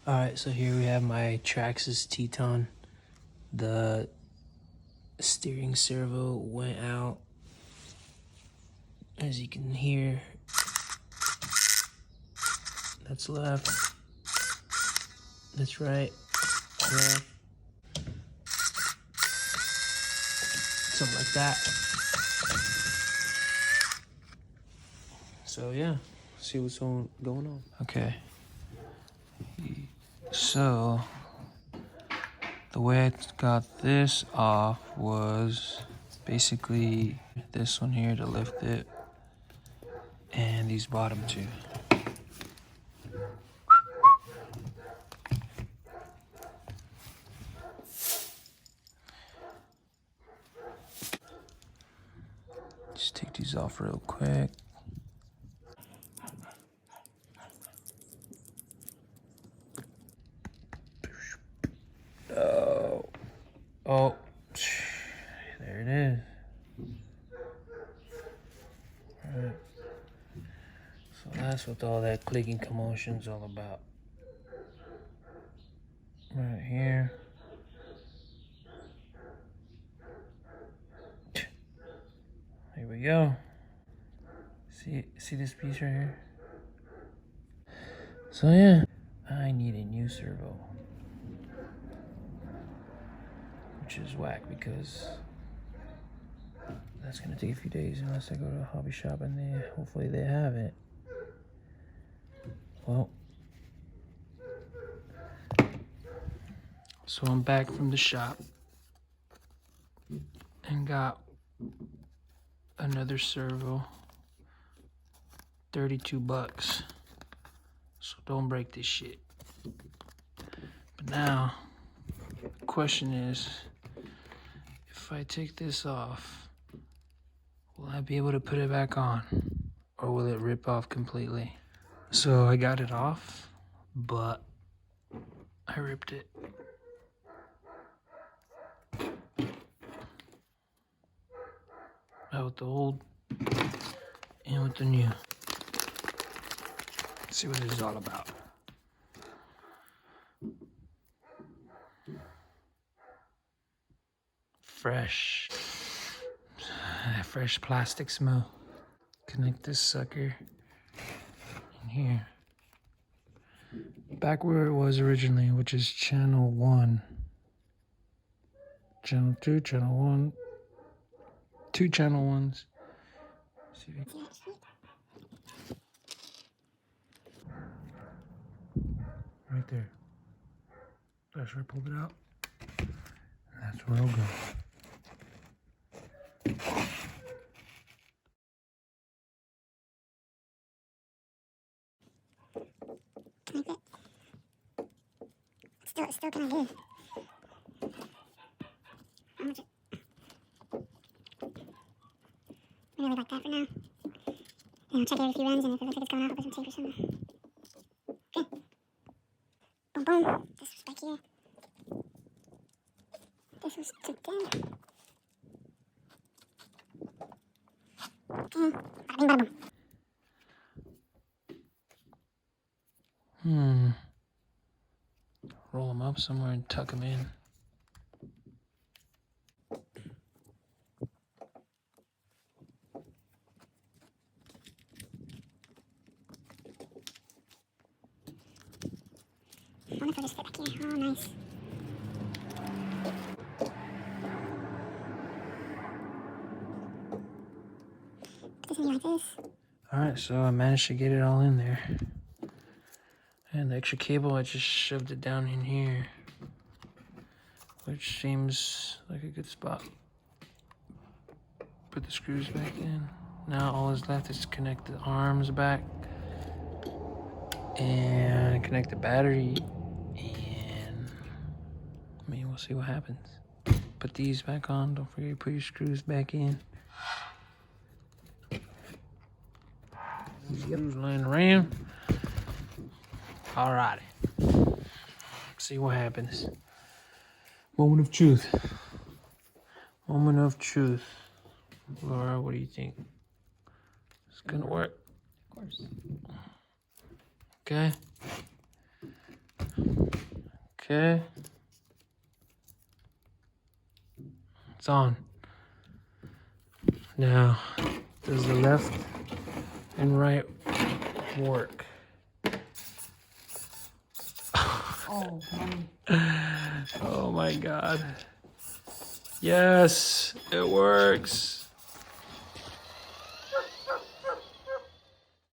Alright, so here we have my TRAX's Teton. The steering servo went out. As you can hear, that's left, that's right, left, something like that. So yeah, see what's going on. Okay, so the way I got this off was basically this one here to lift it, and these bottom two. Just take these off real quick. Oh, there it is. Alright. So that's what all that clicking commotion's all about. Right here. Here we go. See this piece right here? So yeah, I need a new servo. Which is whack because that's gonna take a few days unless I go to a hobby shop and hopefully they have it. Well, so I'm back from the shop and got another servo, 32 bucks. So don't break this shit. But now, the question is, if I take this off, will I be able to put it back on? Or will it rip off completely? So I got it off, but I ripped it. Out with the old and with the new. Let's see what this is all about. Fresh plastic smell. Connect this sucker in here. Back where it was originally, which is channel 1. Channel 2, channel 1. 2 channel 1s. See if you right there. That's where I pulled it out. And that's where it'll go. It's still kind of good. I really like that for now. And I'll check every few runs, and if it looks like it's going off, I'll put some tape or something. Okay. Boom, boom. This was back here. This was together. Okay. Bada bing, bada boom. Roll them up somewhere and tuck them in. I wonder if it'll just fit back here. Oh, nice. Put this in here like this. Alright, so I managed to get it all in there. And the extra cable, I just shoved it down in here, which seems like a good spot. Put the screws back in. Now all is left is connect the arms back and connect the battery, and I mean, we'll see what happens. Put these back on. Don't forget to put your screws back in. Screws laying around. Alrighty. See what happens. Moment of truth. Moment of truth. Laura, what do you think? It's gonna work? Of course. Okay. Okay. It's on. Now, does the left and right work? Oh, honey. Oh my God. Yes, it works.